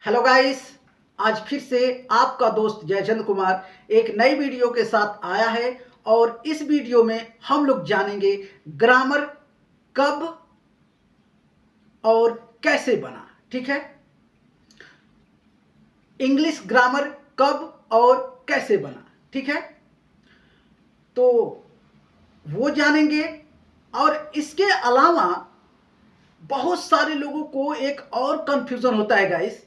Hello guys, आज फिर से आपका दोस्त जयचंद कुमार एक नई वीडियो के साथ आया है। और इस वीडियो में हम लोग जानेंगे ग्रामर कब और कैसे बना। ठीक है, इंग्लिश ग्रामर कब और कैसे बना। ठीक है, तो वो जानेंगे। और इसके अलावा बहुत सारे लोगों को एक और कंफ्यूजन होता है गाइस,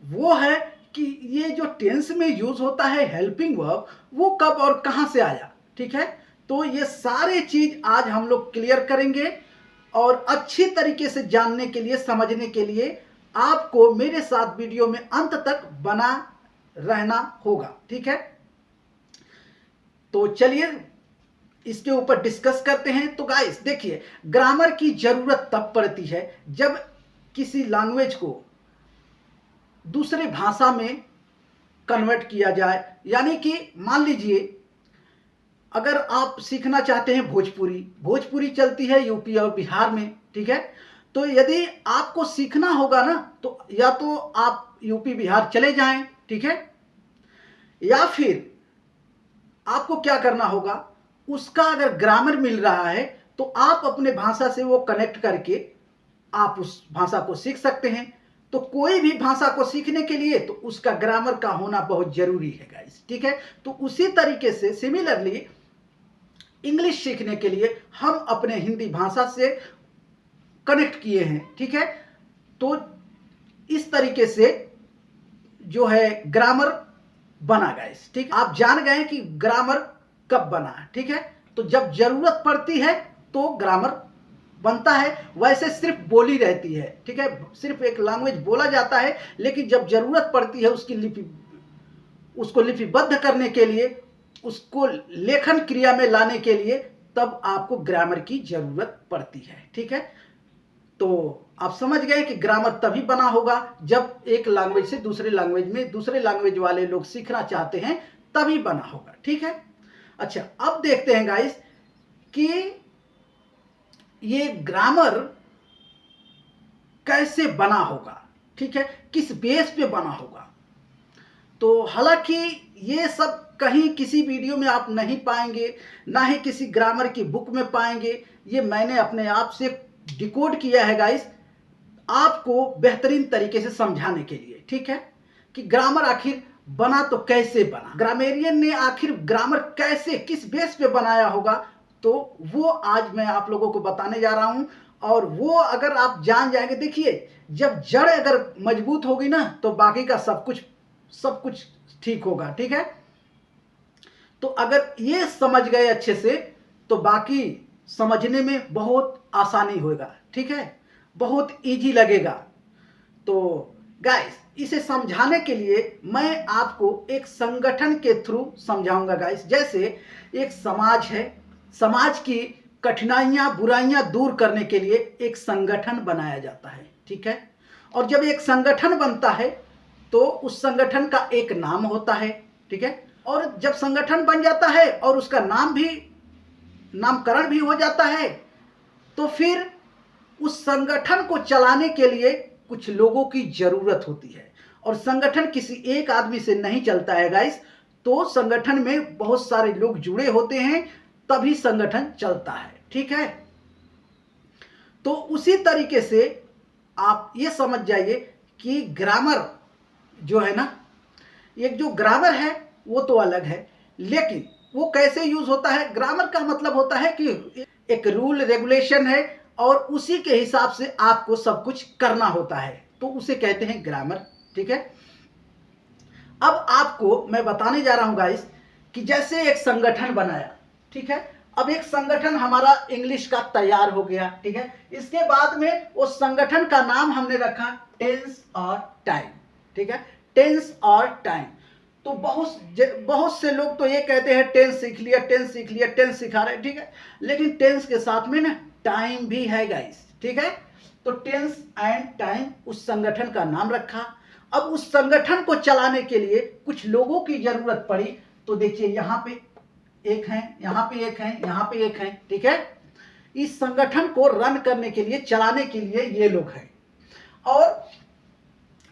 वो है कि ये जो टेंस में यूज होता है हेल्पिंग वर्ब, वो कब और कहां से आया। ठीक है, तो ये सारे चीज आज हम लोग क्लियर करेंगे। और अच्छी तरीके से जानने के लिए, समझने के लिए आपको मेरे साथ वीडियो में अंत तक बना रहना होगा। ठीक है, तो चलिए इसके ऊपर डिस्कस करते हैं। तो गाइस देखिए, ग्रामर की जरूरत तब पड़ती है जब किसी लैंग्वेज को दूसरे भाषा में कन्वर्ट किया जाए। यानी कि मान लीजिए अगर आप सीखना चाहते हैं भोजपुरी चलती है यूपी और बिहार में। ठीक है, तो यदि आपको सीखना होगा ना, तो या तो आप यूपी बिहार चले जाएं। ठीक है, या फिर आपको क्या करना होगा, उसका अगर ग्रामर मिल रहा है तो आप अपने भाषा से वो कनेक्ट करके आप उस भाषा को सीख सकते हैं। तो कोई भी भाषा को सीखने के लिए तो उसका ग्रामर का होना बहुत जरूरी है गाइस। ठीक है, तो उसी तरीके से सिमिलरली इंग्लिश सीखने के लिए हम अपने हिंदी भाषा से कनेक्ट किए हैं। ठीक है, तो इस तरीके से जो है ग्रामर बना गाइस। ठीक, आप जान गए कि ग्रामर कब बना। ठीक है, तो जब जरूरत पड़ती है तो ग्रामर बनता है। वैसे सिर्फ बोली रहती है। ठीक है, सिर्फ एक लैंग्वेज बोला जाता है, लेकिन जब जरूरत पड़ती है उसको लिपिबद्ध करने के लिए, उसको लेखन क्रिया में लाने के लिए, तब आपको ग्रामर की जरूरत पड़ती है। ठीक है, तो आप समझ गए कि ग्रामर तभी बना होगा जब एक लैंग्वेज से दूसरे लैंग्वेज में दूसरे लैंग्वेज वाले लोग सीखना चाहते हैं, तभी बना होगा। ठीक है, अच्छा अब देखते हैं गाइस कि ये ग्रामर कैसे बना होगा। ठीक है, किस बेस पे बना होगा। तो हालांकि ये सब कहीं किसी वीडियो में आप नहीं पाएंगे, ना ही किसी ग्रामर की बुक में पाएंगे। ये मैंने अपने आप से डिकोड किया है गाइस, आपको बेहतरीन तरीके से समझाने के लिए। ठीक है, कि ग्रामर आखिर बना तो कैसे बना, ग्रामेरियन ने आखिर ग्रामर कैसे किस बेस पे बनाया होगा, तो वो आज मैं आप लोगों को बताने जा रहा हूं। और वो अगर आप जान जाएंगे, देखिए जब जड़ अगर मजबूत होगी ना, तो बाकी का सब कुछ ठीक होगा। ठीक है, तो अगर ये समझ गए अच्छे से तो बाकी समझने में बहुत आसानी होगा। ठीक है, बहुत इजी लगेगा। तो गाइस इसे समझाने के लिए मैं आपको एक संगठन के थ्रू समझाऊंगा गाइस। जैसे एक समाज है, समाज की कठिनाइयां बुराइयां दूर करने के लिए एक संगठन बनाया जाता है। ठीक है, और जब एक संगठन बनता है तो उस संगठन का एक नाम होता है। ठीक है, और जब संगठन बन जाता है और उसका नामकरण भी हो जाता है, तो फिर उस संगठन को चलाने के लिए कुछ लोगों की जरूरत होती है। और संगठन किसी एक आदमी से नहीं चलता है गाइस, तो संगठन में बहुत सारे लोग जुड़े होते हैं, तभी संगठन चलता है। ठीक है, तो उसी तरीके से आप ये समझ जाइए कि ग्रामर जो है ना, एक जो ग्रामर है वो तो अलग है, लेकिन वो कैसे यूज होता है। ग्रामर का मतलब होता है कि एक रूल रेगुलेशन है और उसी के हिसाब से आपको सब कुछ करना होता है, तो उसे कहते हैं ग्रामर। ठीक है, अब आपको मैं बताने जा रहा हूं गाइस कि जैसे एक संगठन बनाया। ठीक है, अब एक संगठन हमारा इंग्लिश का तैयार हो गया। ठीक है, इसके बाद में उस संगठन का नाम हमने रखा टेंस और टाइम। ठीक है, टेंस और टाइम। तो बहुत से लोग तो ये कहते हैं टेंस सीख लिया, टेंस सिखा रहे। ठीक है, लेकिन टेंस के साथ में ना टाइम भी है गाइस। ठीक है, तो टेंस एंड टाइम उस संगठन का नाम रखा। अब उस संगठन को चलाने के लिए कुछ लोगों की जरूरत पड़ी। तो देखिए यहां पे एक है, यहां पे एक है, यहां पे एक है। ठीक है, इस संगठन को रन करने के लिए, चलाने के लिए ये लोग हैं। और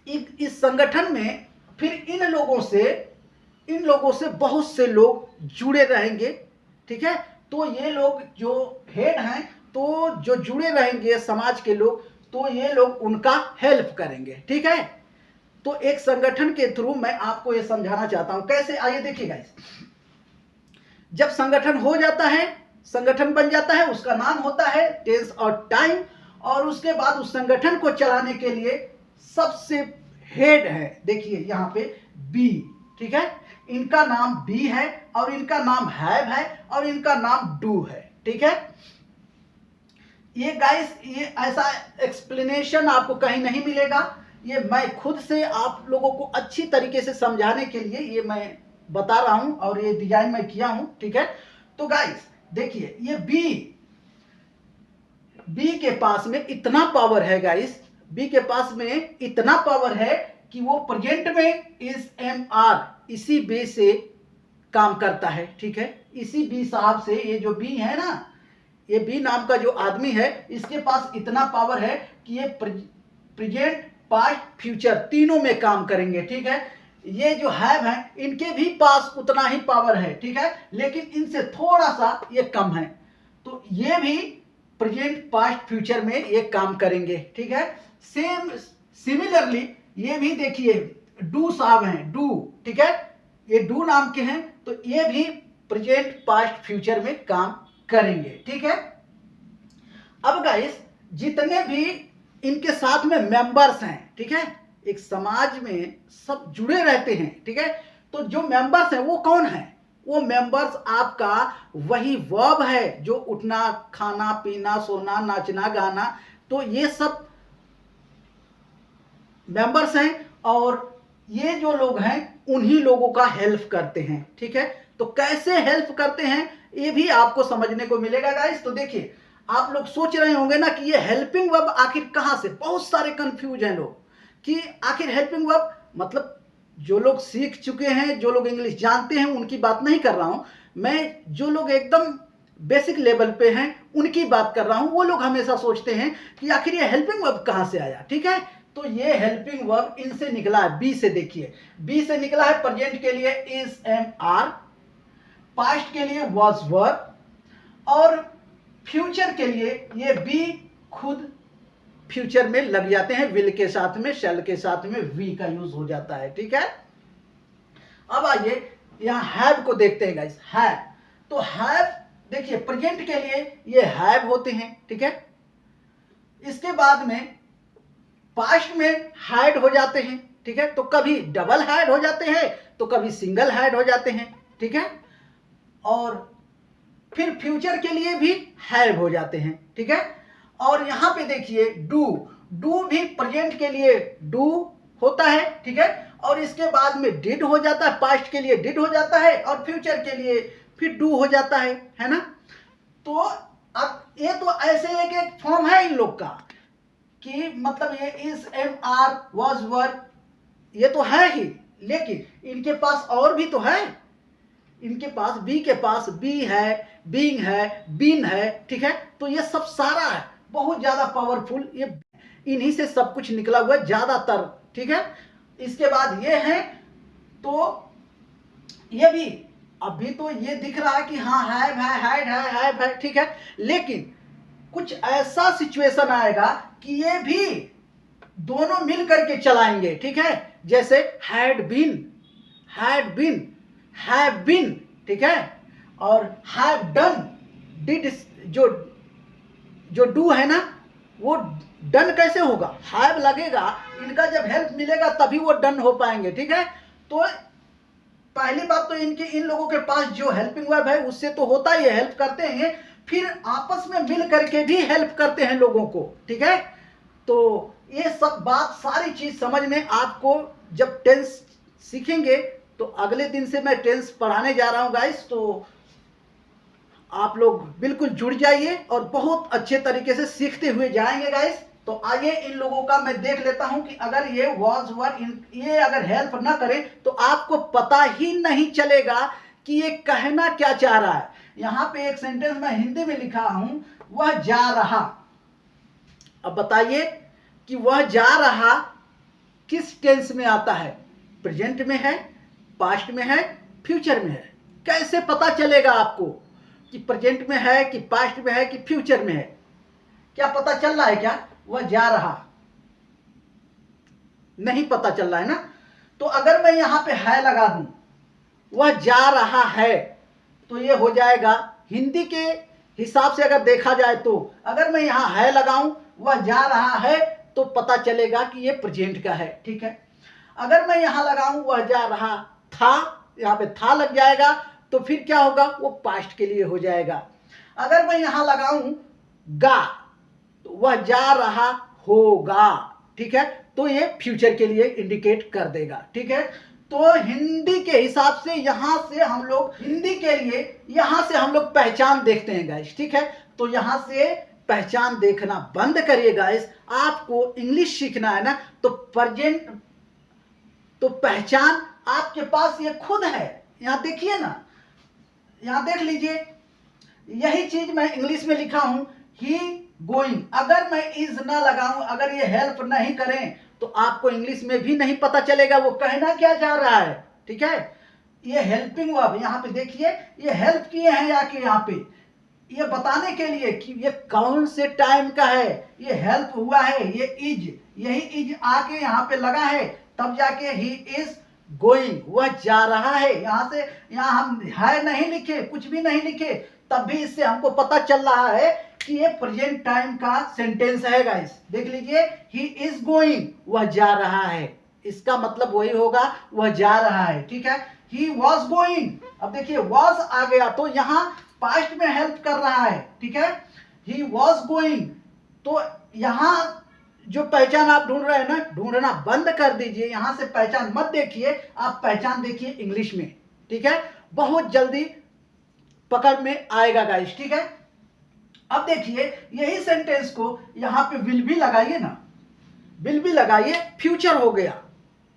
इस संगठन में फिर इन लोगों से बहुत से लोग जुड़े रहेंगे, ठीक है। तो ये लोग जो हेड हैं, तो जो जुड़े रहेंगे समाज के लोग, तो ये लोग उनका हेल्प करेंगे, ठीक है। तो एक संगठन के थ्रू मैं आपको ये समझाना चाहता हूं कैसे। आइए देखिएगा, जब संगठन हो जाता है, संगठन बन जाता है, उसका नाम होता है टेंस और टाइम, और उसके बाद उस संगठन को चलाने के लिए सबसे हेड है, देखिए यहाँ पे बी, ठीक है। इनका नाम बी है और इनका नाम हैव है और इनका नाम डू है, ठीक है। ये गाइस, ये ऐसा एक्सप्लेनेशन आपको कहीं नहीं मिलेगा, ये मैं खुद से आप लोगों को अच्छी तरीके से समझाने के लिए ये मैं बता रहा हूं और ये डिजाइन मैं किया हूं, ठीक है। तो गाइस देखिए, ये बी के पास में इतना पावर है गाइस, बी के पास में इतना पावर है कि वो प्रेजेंट में इस एम आर इसी बी से काम करता है, ठीक है। इसी बी साहब से, ये जो बी है ना, ये बी नाम का जो आदमी है, इसके पास इतना पावर है कि ये प्रेजेंट पास्ट फ्यूचर तीनों में काम करेंगे, ठीक है। ये जो हैव है, इनके भी पास उतना ही पावर है, ठीक है, लेकिन इनसे थोड़ा सा ये कम है। तो ये भी प्रेजेंट पास्ट फ्यूचर में ये काम करेंगे, ठीक है। सिमिलरली ये भी देखिए, डू साहब हैं, डू, ठीक है, ये डू नाम के हैं, तो ये भी प्रेजेंट पास्ट फ्यूचर में काम करेंगे, ठीक है। अब गाइस, जितने भी इनके साथ में मेंबर्स हैं, ठीक है, एक समाज में सब जुड़े रहते हैं, ठीक है। तो जो मेंबर्स हैं वो कौन है? वो मेंबर्स आपका वही वर्ब है जो उठना, खाना, पीना, सोना, नाचना, गाना, तो ये सब मेंबर्स हैं और ये जो लोग हैं उन्हीं लोगों का हेल्प करते हैं, ठीक है। तो कैसे हेल्प करते हैं ये भी आपको समझने को मिलेगा गाइस। तो देखिए, आप लोग सोच रहे होंगे ना कि ये हेल्पिंग वर्ब आखिर कहां से, बहुत सारे कंफ्यूज हैं लोग कि आखिर हेल्पिंग वर्ब मतलब, जो लोग सीख चुके हैं, जो लोग इंग्लिश जानते हैं, उनकी बात नहीं कर रहा हूं मैं, जो लोग एकदम बेसिक लेवल पे हैं उनकी बात कर रहा हूं। वो लोग हमेशा सोचते हैं कि आखिर ये हेल्पिंग वर्ब कहां से आया, ठीक है। तो ये हेल्पिंग वर्ब इनसे निकला है, बी से। देखिए, बी से निकला है प्रेजेंट के लिए इज एम आर, पास्ट के लिए वाज वर, और फ्यूचर के लिए ये बी खुद फ्यूचर में लग जाते हैं, विल के साथ में, शैल के साथ में वी का यूज हो जाता है, ठीक है। अब आइए यहां हैव को देखते हैं गाइस। हैव, तो हैव देखिए, प्रेजेंट के लिए ये हैव होते हैं, ठीक है। इसके बाद में पास्ट में हैड हो जाते हैं, ठीक है। तो कभी डबल हैड हो जाते हैं तो कभी सिंगल हैड हो जाते हैं, ठीक है। और फिर फ्यूचर के लिए भी हैव हो जाते हैं, ठीक है। और यहां पे देखिए डू, डू भी प्रेजेंट के लिए डू होता है, ठीक है। और इसके बाद में डिड हो जाता है, पास्ट के लिए डिड हो जाता है और फ्यूचर के लिए फिर डू हो जाता है ना। तो अब ये तो ऐसे एक फॉर्म है इन लोग का कि मतलब ये is am are was were, ये तो है ही, लेकिन इनके पास और भी तो है। इनके पास, बी के पास बी है, बीइंग है, बीन है, ठीक है। तो ये सब सारा है, बहुत ज्यादा पावरफुल, ये इन्हीं से सब कुछ निकला हुआ है ज्यादातर, ठीक है। इसके बाद ये है, तो ये भी अभी तो ये दिख रहा है कि हाँ हैव है, हैड है, ठीक है। लेकिन कुछ ऐसा सिचुएशन आएगा कि ये भी दोनों मिल करके चलाएंगे, ठीक है। जैसे हैड बीन, हैव बीन, ठीक है। और हैव डन, डिड, जो डू है ना, वो डन कैसे होगा, हैव लगेगा, इनका जब हेल्प मिलेगा तभी वो डन हो पाएंगे, ठीक है। तो पहली बात तो इन लोगों के पास जो हेल्पिंग वर्ब है उससे तो होता ही है, हेल्प करते हैं, फिर आपस में मिल करके भी हेल्प करते हैं लोगों को, ठीक है। तो ये सब बात, सारी चीज समझ में आपको जब टेंस सीखेंगे, तो अगले दिन से मैं टेंस पढ़ाने जा रहा हूं गाइस, तो आप लोग बिल्कुल जुड़ जाइए और बहुत अच्छे तरीके से सीखते हुए जाएंगे गाइस। तो आइए इन लोगों का मैं देख लेता हूं कि अगर ये वाज वर, ये अगर हेल्प ना करें तो आपको पता ही नहीं चलेगा कि ये कहना क्या चाह रहा है। यहां पे एक सेंटेंस मैं हिंदी में लिखा हूं, वह जा रहा। अब बताइए कि वह जा रहा किस टेंस में आता है, प्रेजेंट में है, पास्ट में है, फ्यूचर में है। कैसे पता चलेगा आपको कि प्रेजेंट में है कि पास्ट में है कि फ्यूचर में है? क्या पता चल रहा है क्या? वह जा रहा, नहीं पता चल रहा है ना। तो अगर मैं यहां पे है लगा दूं, वह जा रहा है, तो ये हो जाएगा हिंदी के हिसाब से अगर देखा जाए तो, अगर मैं यहां है लगाऊं, वह जा रहा है, तो पता चलेगा कि ये प्रेजेंट का है। ठीक है। अगर मैं यहां लगाऊं वह जा रहा था, यहां पे था लग जाएगा, तो फिर क्या होगा, वो पास्ट के लिए हो जाएगा। अगर मैं यहां लगाऊं गा, तो वह जा रहा होगा। ठीक है। तो ये फ्यूचर के लिए इंडिकेट कर देगा। ठीक है। तो हिंदी के हिसाब से यहां से हम लोग, हिंदी के लिए यहां से हम लोग पहचान देखते हैं गाइस। ठीक है। तो यहां से पहचान देखना बंद करिए गाइस। आपको इंग्लिश सीखना है ना, तो प्रेजेंट, तो पहचान आपके पास ये खुद है। यहां देखिए ना, यहां देख लीजिए, यही चीज मैं इंग्लिश में लिखा हूं, ही गोइंग। अगर मैं इज ना लगाऊं, अगर ये हेल्प नहीं करें, तो आपको इंग्लिश में भी नहीं पता चलेगा वो कहना क्या चाह रहा है। ठीक है। ये हेल्पिंग वर्ब, यहां पे देखिए, ये हेल्प किए हैं आके यहां पे, ये बताने के लिए कि ये कौन से टाइम का है, ये हेल्प हुआ है, ये इज, यही इज आके यहाँ पे लगा है, तब जाके ही इज गोइंग, वह जा रहा है। यहां से, यहां हम है नहीं लिखे, कुछ भी नहीं लिखे, तब भी इससे हमको पता चल रहा है कि ये प्रेजेंट टाइम का सेंटेंस है गाइस। देख लीजिए, ही इज गोइंग, वह जा रहा है, इसका मतलब वही होगा, वह जा रहा है। ठीक है। ही वॉज गोइंग, अब देखिए वॉज आ गया, तो यहां पास्ट में हेल्प कर रहा है। ठीक है। ही वॉज गोइंग, तो यहां जो पहचान आप ढूंढ रहे हैं ना, ढूंढना बंद कर दीजिए। यहां से पहचान मत देखिए, आप पहचान देखिए इंग्लिश में। ठीक है। बहुत जल्दी पकड़ में आएगा गाइस। ठीक है। अब देखिए, यही सेंटेंस को यहां पे विल भी लगाइए ना, विल भी लगाइए, फ्यूचर हो गया।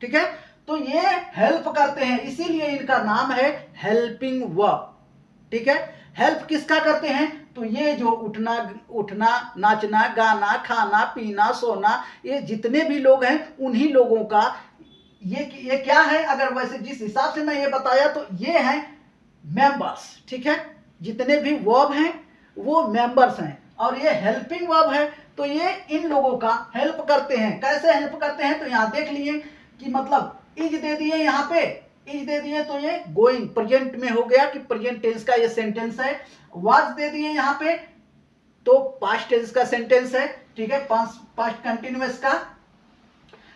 ठीक है। तो ये हेल्प करते हैं, इसीलिए इनका नाम है हेल्पिंग वर्ब। ठीक है। हेल्प किसका करते हैं? तो ये जो उठना, उठना, नाचना, गाना, खाना, पीना, सोना, ये जितने भी लोग हैं, उन्हीं लोगों का ये क्या है? अगर वैसे जिस हिसाब से मैं ये बताया, तो ये हैं मेंबर्स। ठीक है। जितने भी वर्ब हैं वो मेंबर्स हैं, और ये हेल्पिंग वर्ब है, तो ये इन लोगों का हेल्प करते हैं। कैसे हेल्प करते हैं? तो यहां देख लिए कि मतलब इज दे दिए, यहां पे इज दे दिए, तो ये गोइंग प्रेजेंट में हो गया कि प्रेजेंट टेंस का ये सेंटेंस है। वाज दे दिए यहां पे, तो पास्ट टेंस का सेंटेंस है। ठीक है। पास्ट कंटिन्यूअस का।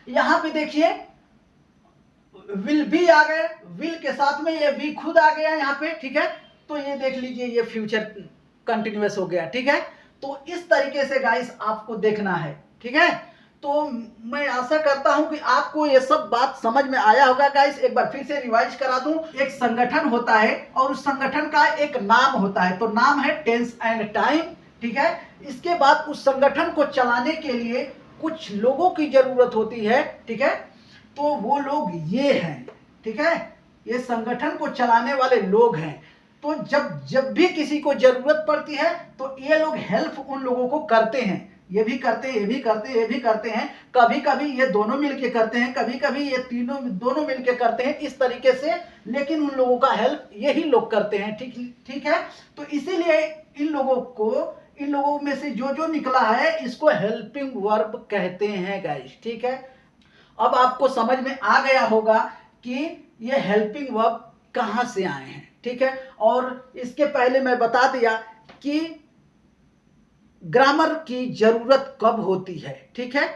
यहां पे देखिए विल भी आ गए, विल के साथ में ये भी खुद आ गया यहां पे। ठीक है। तो ये देख लीजिए, ये फ्यूचर कंटिन्यूअस हो गया। ठीक है। तो इस तरीके से गाइस आपको देखना है। ठीक है। तो मैं आशा करता हूं कि आपको ये सब बात समझ में आया होगा गाइस। एक बार फिर से रिवाइज करा दूं, एक संगठन होता है और उस संगठन का एक नाम होता है, तो नाम है टेंस एंड टाइम। ठीक है। इसके बाद उस संगठन को चलाने के लिए कुछ लोगों की जरूरत होती है। ठीक है। तो वो लोग ये हैं। ठीक है। ये संगठन को चलाने वाले लोग हैं। तो जब भी किसी को जरूरत पड़ती है, तो ये लोग हेल्प उन लोगों को करते हैं। ये भी करते हैं, ये भी करते हैं, ये भी करते हैं। कभी कभी ये दोनों मिलके करते हैं, कभी कभी ये दोनों मिलके करते हैं, इस तरीके से। लेकिन उन लोगों का हेल्प यही लोग करते हैं। ठीक है। तो इसीलिए इन लोगों में से जो निकला है, इसको हेल्पिंग वर्ब कहते हैं गाइस। ठीक है। अब आपको समझ में आ गया होगा कि ये हेल्पिंग वर्ब कहां से आए हैं। ठीक है। और इसके पहले मैं बता दिया कि ग्रामर की जरूरत कब होती है। ठीक है।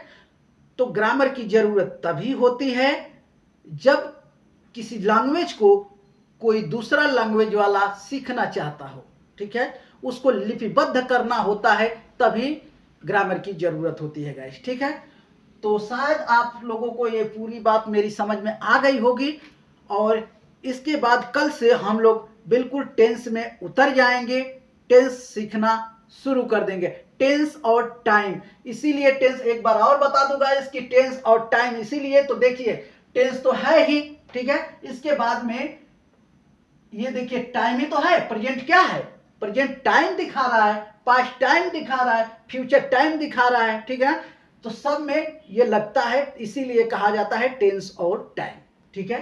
तो ग्रामर की जरूरत तभी होती है जब किसी लैंग्वेज को कोई दूसरा लैंग्वेज वाला सीखना चाहता हो। ठीक है। उसको लिपिबद्ध करना होता है, तभी ग्रामर की जरूरत होती है गाइस। ठीक है। तो शायद आप लोगों को ये पूरी बात मेरी समझ में आ गई होगी, और इसके बाद कल से हम लोग बिल्कुल टेंस में उतर जाएंगे, टेंस सीखना शुरू कर देंगे, टेंस और टाइम। इसीलिए टेंस, एक बार और बता दूंगा इसकी, टेंस और टाइम इसीलिए, तो देखिए टेंस तो है ही। ठीक है। इसके बाद में ये देखिए टाइम ही तो है। प्रेजेंट क्या है? प्रेजेंट टाइम दिखा रहा है, पास्ट टाइम दिखा रहा है, फ्यूचर टाइम दिखा रहा है। ठीक है। तो सब में ये लगता है, इसीलिए कहा जाता है टेंस और टाइम। ठीक है,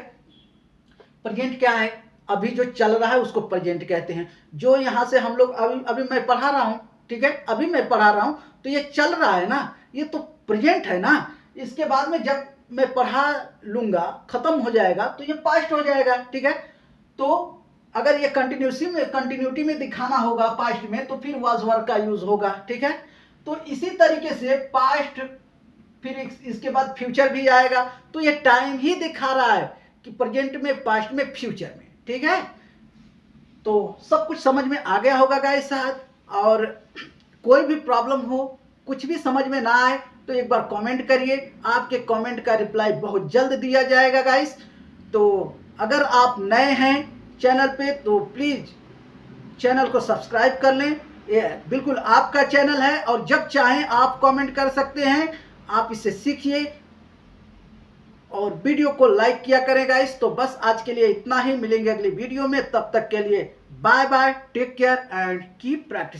प्रेजेंट क्या है, अभी जो चल रहा है उसको प्रेजेंट कहते हैं। जो यहाँ से हम लोग अभी मैं पढ़ा रहा हूँ, ठीक है, अभी मैं पढ़ा रहा हूँ तो ये चल रहा है ना, ये तो प्रेजेंट है ना। इसके बाद में जब मैं पढ़ा लूंगा, खत्म हो जाएगा तो ये पास्ट हो जाएगा। ठीक है, तो अगर ये कंटिन्यूटी में दिखाना होगा पास्ट में, तो फिर वाज वर्ब का यूज होगा। ठीक है, तो इसी तरीके से पास्ट, फिर इसके बाद फ्यूचर भी आएगा, तो ये टाइम ही दिखा रहा है कि प्रेजेंट में, पास्ट में, फ्यूचर में। ठीक है, तो सब कुछ समझ में आ गया होगा गाइस साहब। और कोई भी प्रॉब्लम हो, कुछ भी समझ में ना आए तो एक बार कमेंट करिए, आपके कमेंट का रिप्लाई बहुत जल्द दिया जाएगा गाइस। तो अगर आप नए हैं चैनल पे तो प्लीज़ चैनल को सब्सक्राइब कर लें, ये बिल्कुल आपका चैनल है और जब चाहें आप कमेंट कर सकते हैं, आप इससे सीखिए और वीडियो को लाइक किया करें गाइस। तो बस आज के लिए इतना ही, मिलेंगे अगली वीडियो में, तब तक के लिए bye bye, take care and keep practice.